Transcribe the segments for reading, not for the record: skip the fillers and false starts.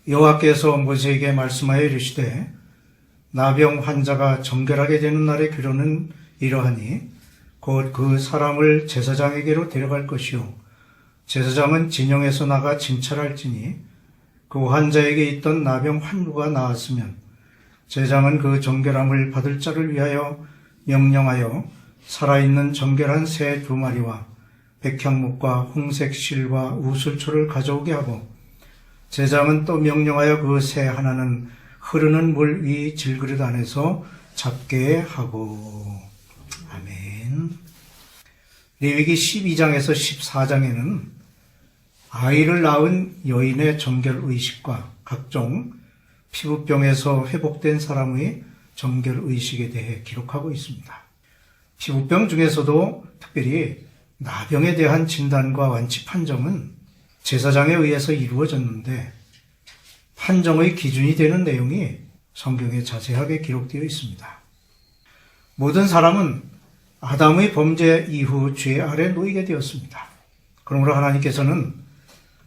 여호와께서 모세에게 말씀하여 이르시되 나병 환자가 정결하게 되는 날의 규례는 이러하니 곧 그 사람을 제사장에게로 데려갈 것이요 제사장은 진영에서 나가 진찰할지니 그 환자에게 있던 나병 환부가 나았으면 제사장은 그 정결함을 받을 자를 위하여 명령하여 살아있는 정결한 새 2마리와 백향목과 홍색 실과 우슬초를 가져오게 하고 제사장은 또 명령하여 그 새 하나는 흐르는 물 위 질그릇 안에서 잡게 하고. 아멘. 레위기 12장에서 14장에는 아이를 낳은 여인의 정결 의식과 각종 피부병에서 회복된 사람의 정결 의식에 대해 기록하고 있습니다. 피부병 중에서도 특별히 나병에 대한 진단과 완치 판정은 제사장에 의해서 이루어졌는데 판정의 기준이 되는 내용이 성경에 자세하게 기록되어 있습니다. 모든 사람은 아담의 범죄 이후 죄 아래 놓이게 되었습니다. 그러므로 하나님께서는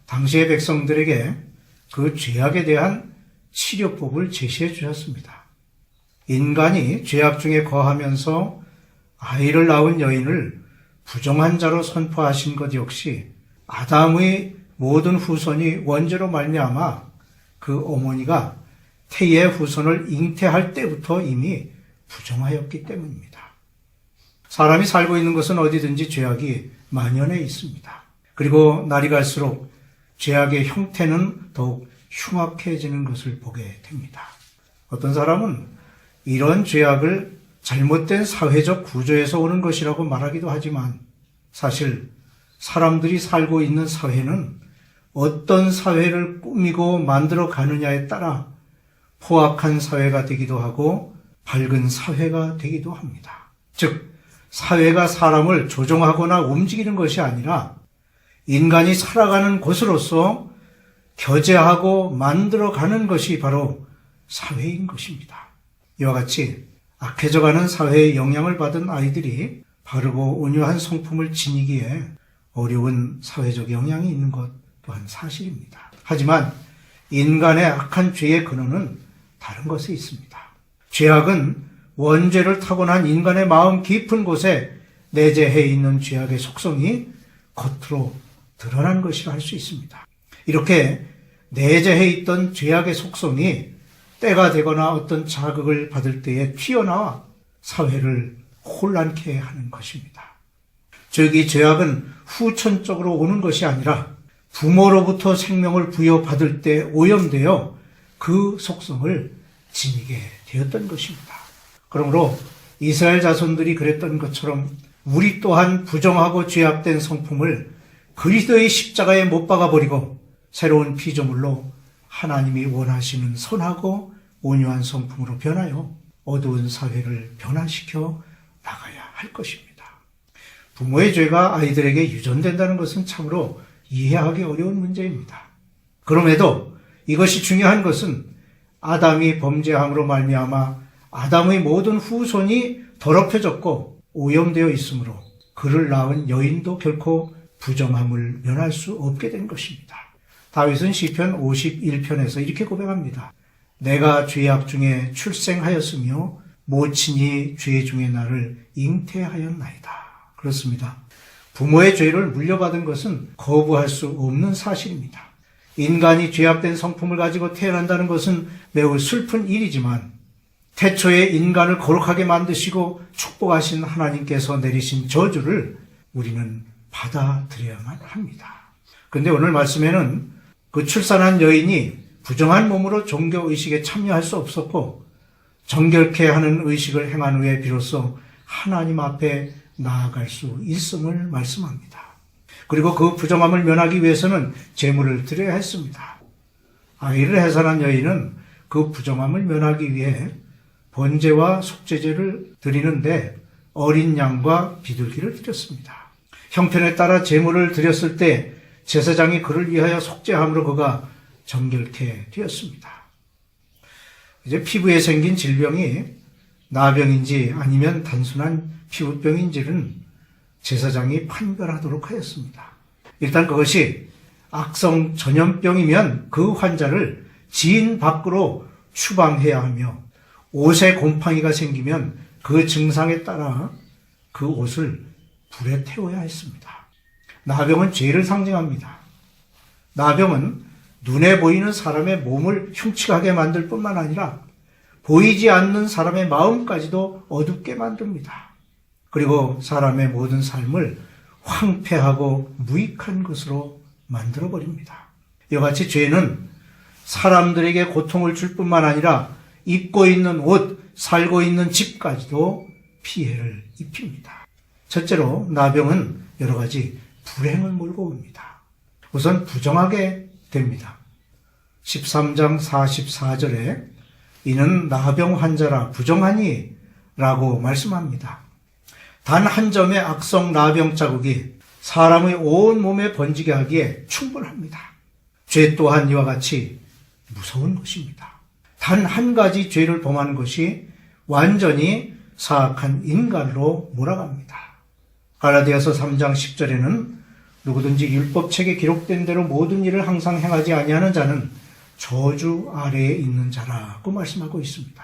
당시의 백성들에게 그 죄악에 대한 치료법을 제시해 주셨습니다. 인간이 죄악 중에 거하면서 아이를 낳은 여인을 부정한 자로 선포하신 것 역시 아담의 모든 후손이 원죄로 말미암아 그 어머니가 태의 후손을 잉태할 때부터 이미 부정하였기 때문입니다. 사람이 살고 있는 것은 어디든지 죄악이 만연해 있습니다. 그리고 날이 갈수록 죄악의 형태는 더욱 흉악해지는 것을 보게 됩니다. 어떤 사람은 이런 죄악을 잘못된 사회적 구조에서 오는 것이라고 말하기도 하지만 사실 사람들이 살고 있는 사회는 어떤 사회를 꾸미고 만들어 가느냐에 따라 포악한 사회가 되기도 하고 밝은 사회가 되기도 합니다. 즉, 사회가 사람을 조종하거나 움직이는 것이 아니라 인간이 살아가는 곳으로서 교제하고 만들어가는 것이 바로 사회인 것입니다. 이와 같이 악해져가는 사회의 영향을 받은 아이들이 바르고 온유한 성품을 지니기에 어려운 사회적 영향이 있는 것 또한 사실입니다. 하지만 인간의 악한 죄의 근원은 다른 것에 있습니다. 죄악은 원죄를 타고난 인간의 마음 깊은 곳에 내재해 있는 죄악의 속성이 겉으로 드러난 것이라 할 수 있습니다. 이렇게 내재해 있던 죄악의 속성이 때가 되거나 어떤 자극을 받을 때에 튀어나와 사회를 혼란케 하는 것입니다. 즉, 이 죄악은 후천적으로 오는 것이 아니라 부모로부터 생명을 부여받을 때 오염되어 그 속성을 지니게 되었던 것입니다. 그러므로 이스라엘 자손들이 그랬던 것처럼 우리 또한 부정하고 죄악된 성품을 그리스도의 십자가에 못 박아버리고 새로운 피조물로 하나님이 원하시는 선하고 온유한 성품으로 변하여 어두운 사회를 변화시켜 나가야 할 것입니다. 부모의 죄가 아이들에게 유전된다는 것은 참으로 이해하기 어려운 문제입니다. 그럼에도 이것이 중요한 것은 아담이 범죄함으로 말미암아 아담의 모든 후손이 더럽혀졌고 오염되어 있으므로 그를 낳은 여인도 결코 부정함을 면할 수 없게 된 것입니다. 다윗은 시편 51편에서 이렇게 고백합니다. 내가 죄악 중에 출생하였으며 모친이 죄 중에 나를 잉태하였나이다. 그렇습니다. 부모의 죄를 물려받은 것은 거부할 수 없는 사실입니다. 인간이 죄악된 성품을 가지고 태어난다는 것은 매우 슬픈 일이지만 태초에 인간을 거룩하게 만드시고 축복하신 하나님께서 내리신 저주를 우리는 받아들여야만 합니다. 그런데 오늘 말씀에는 그 출산한 여인이 부정한 몸으로 종교의식에 참여할 수 없었고 정결케 하는 의식을 행한 후에 비로소 하나님 앞에 나아갈 수 있음을 말씀합니다. 그리고 그 부정함을 면하기 위해서는 제물을 드려야 했습니다. 아이를 해산한 여인은 그 부정함을 면하기 위해 번제와 속죄제를 드리는데 어린 양과 비둘기를 드렸습니다. 형편에 따라 제물을 드렸을 때 제사장이 그를 위하여 속죄함으로 그가 정결케 되었습니다. 이제 피부에 생긴 질병이 나병인지 아니면 단순한 피부병인지는 제사장이 판별하도록 하였습니다. 일단 그것이 악성 전염병이면 그 환자를 지인 밖으로 추방해야 하며 옷에 곰팡이가 생기면 그 증상에 따라 그 옷을 불에 태워야 했습니다. 나병은 죄를 상징합니다. 나병은 눈에 보이는 사람의 몸을 흉측하게 만들 뿐만 아니라 보이지 않는 사람의 마음까지도 어둡게 만듭니다. 그리고 사람의 모든 삶을 황폐하고 무익한 것으로 만들어버립니다. 이와 같이 죄는 사람들에게 고통을 줄 뿐만 아니라 입고 있는 옷, 살고 있는 집까지도 피해를 입힙니다. 첫째로 나병은 여러 가지 불행을 몰고 옵니다. 우선 부정하게 됩니다. 13장 44절에 이는 나병 환자라 부정하니 라고 말씀합니다. 단 한 점의 악성 나병 자국이 사람의 온 몸에 번지게 하기에 충분합니다. 죄 또한 이와 같이 무서운 것입니다. 단 한 가지 죄를 범하는 것이 완전히 사악한 인간으로 몰아갑니다. 갈라디아서 3장 10절에는 누구든지 율법책에 기록된 대로 모든 일을 항상 행하지 아니하는 자는 저주 아래에 있는 자라고 말씀하고 있습니다.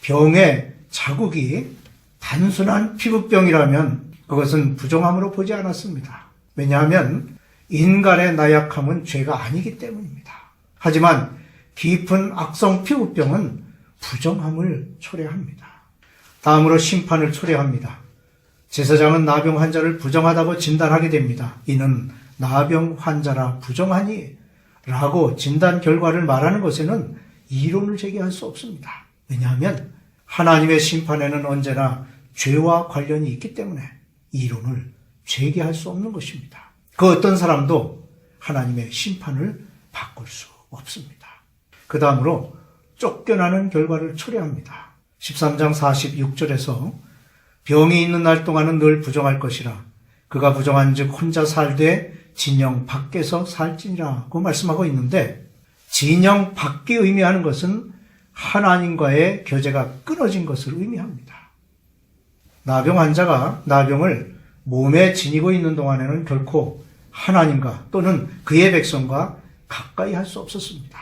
병의 자국이 단순한 피부병이라면 그것은 부정함으로 보지 않았습니다. 왜냐하면 인간의 나약함은 죄가 아니기 때문입니다. 하지만 깊은 악성 피부병은 부정함을 초래합니다. 다음으로 심판을 초래합니다. 제사장은 나병 환자를 부정하다고 진단하게 됩니다. 이는 나병 환자라 부정하니 라고 진단 결과를 말하는 것에는 이론을 제기할 수 없습니다. 왜냐하면 하나님의 심판에는 언제나 죄와 관련이 있기 때문에 이론을 제기할 수 없는 것입니다. 그 어떤 사람도 하나님의 심판을 바꿀 수 없습니다. 그 다음으로 쫓겨나는 결과를 초래합니다. 13장 46절에서 병이 있는 날 동안은 늘 부정할 것이라 그가 부정한 즉 혼자 살되 진영 밖에서 살지니라고 말씀하고 있는데 진영 밖이 의미하는 것은 하나님과의 교제가 끊어진 것을 의미합니다. 나병 환자가 나병을 몸에 지니고 있는 동안에는 결코 하나님과 또는 그의 백성과 가까이 할 수 없었습니다.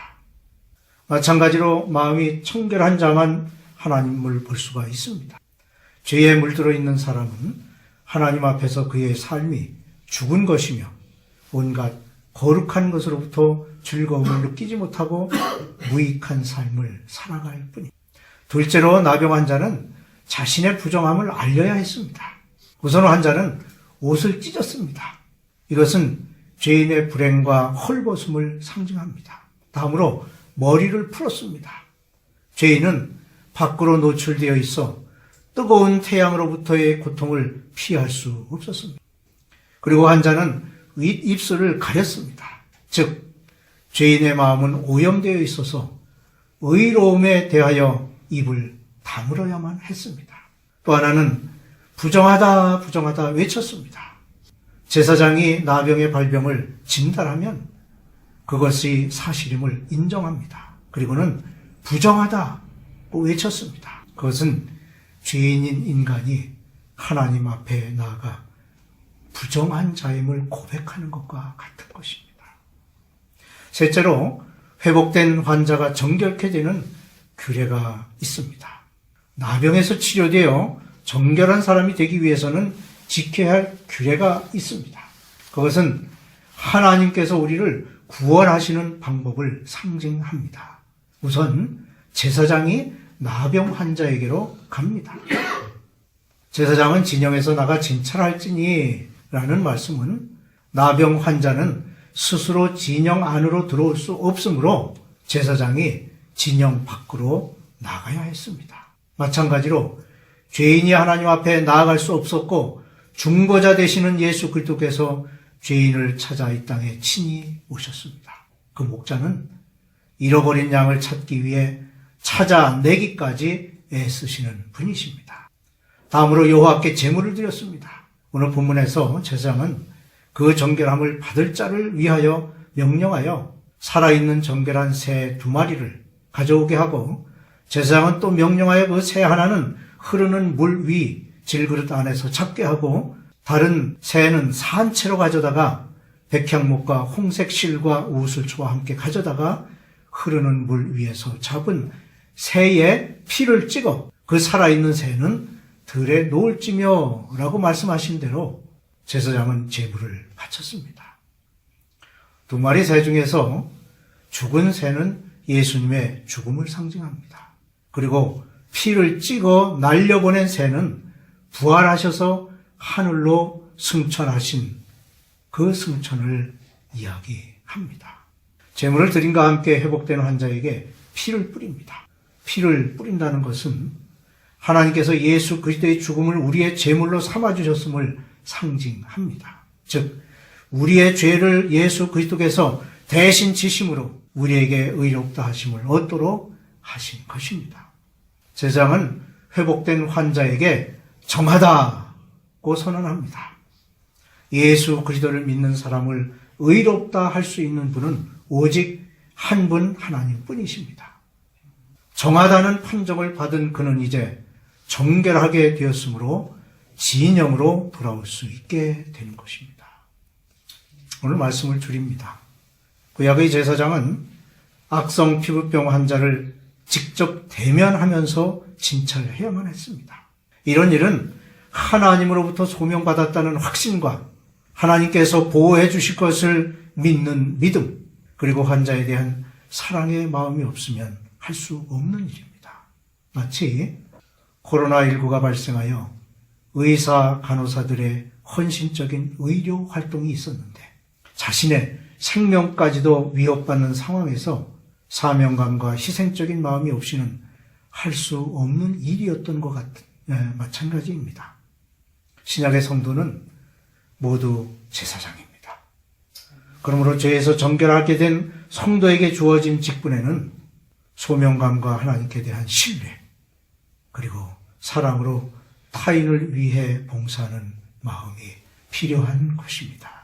마찬가지로 마음이 청결한 자만 하나님을 볼 수가 있습니다. 죄에 물들어 있는 사람은 하나님 앞에서 그의 삶이 죽은 것이며 온갖 거룩한 것으로부터 즐거움을 느끼지 못하고 무익한 삶을 살아갈 뿐입니다. 둘째로 나병 환자는 자신의 부정함을 알려야 했습니다. 우선 환자는 옷을 찢었습니다. 이것은 죄인의 불행과 헐벗음을 상징합니다. 다음으로 머리를 풀었습니다. 죄인은 밖으로 노출되어 있어 뜨거운 태양으로부터의 고통을 피할 수 없었습니다. 그리고 환자는 윗입술을 가렸습니다. 즉 죄인의 마음은 오염되어 있어서 의로움에 대하여 입을 다물어야만 했습니다. 또 하나는 부정하다 부정하다 외쳤습니다. 제사장이 나병의 발병을 진단하면 그것이 사실임을 인정합니다. 그리고는 부정하다고 외쳤습니다. 그것은 죄인인 인간이 하나님 앞에 나아가 부정한 자임을 고백하는 것과 같은 것입니다. 셋째로 회복된 환자가 정결케 되는 규례가 있습니다. 나병에서 치료되어 정결한 사람이 되기 위해서는 지켜야 할 규례가 있습니다. 그것은 하나님께서 우리를 구원하시는 방법을 상징합니다. 우선 제사장이 나병 환자에게로 갑니다. 제사장은 진영에서 나가 진찰할지니 라는 말씀은 나병 환자는 스스로 진영 안으로 들어올 수 없으므로 제사장이 진영 밖으로 나가야 했습니다. 마찬가지로 죄인이 하나님 앞에 나아갈 수 없었고 중보자 되시는 예수 그리스도께서 죄인을 찾아 이 땅에 친히 오셨습니다. 그 목자는 잃어버린 양을 찾기 위해 찾아내기까지 애쓰시는 분이십니다. 다음으로 여호와께 제물을 드렸습니다. 오늘 본문에서 제사장은 그 정결함을 받을 자를 위하여 명령하여 살아있는 정결한 새 2마리를 가져오게 하고 제사장은 또 명령하여 그 새 하나는 흐르는 물 위 질그릇 안에서 잡게 하고 다른 새는 산채로 가져다가 백향목과 홍색 실과 우슬초와 함께 가져다가 흐르는 물 위에서 잡은 새의 피를 찍어 그 살아있는 새는 들에 놓을지며 라고 말씀하신 대로 제사장은 제물을 바쳤습니다. 두 마리 새 중에서 죽은 새는 예수님의 죽음을 상징합니다. 그리고 피를 찍어 날려보낸 새는 부활하셔서 하늘로 승천하신 그 승천을 이야기합니다. 제물을 드림과 함께 회복되는 환자에게 피를 뿌립니다. 피를 뿌린다는 것은 하나님께서 예수 그리스도의 죽음을 우리의 제물로 삼아주셨음을 상징합니다. 즉 우리의 죄를 예수 그리스도께서 대신 지심으로 우리에게 의롭다 하심을 얻도록 하신 것입니다. 제사장은 회복된 환자에게 정하다고 선언합니다. 예수 그리스도를 믿는 사람을 의롭다 할 수 있는 분은 오직 한 분 하나님뿐이십니다. 정하다는 판정을 받은 그는 이제 정결하게 되었으므로 진영으로 돌아올 수 있게 되는 것입니다. 오늘 말씀을 줄입니다. 구약의 제사장은 악성 피부병 환자를 직접 대면하면서 진찰해야만 했습니다. 이런 일은 하나님으로부터 소명받았다는 확신과 하나님께서 보호해 주실 것을 믿는 믿음, 그리고 환자에 대한 사랑의 마음이 없으면 할 수 없는 일입니다. 마치 코로나19가 발생하여 의사, 간호사들의 헌신적인 의료 활동이 있었는데 자신의 생명까지도 위협받는 상황에서 사명감과 희생적인 마음이 없이는 할 수 없는 일이었던 것 같은 마찬가지입니다. 신약의 성도는 모두 제사장입니다. 그러므로 죄에서 정결하게 된 성도에게 주어진 직분에는 소명감과 하나님께 대한 신뢰, 그리고 사랑으로 타인을 위해 봉사하는 마음이 필요한 것입니다.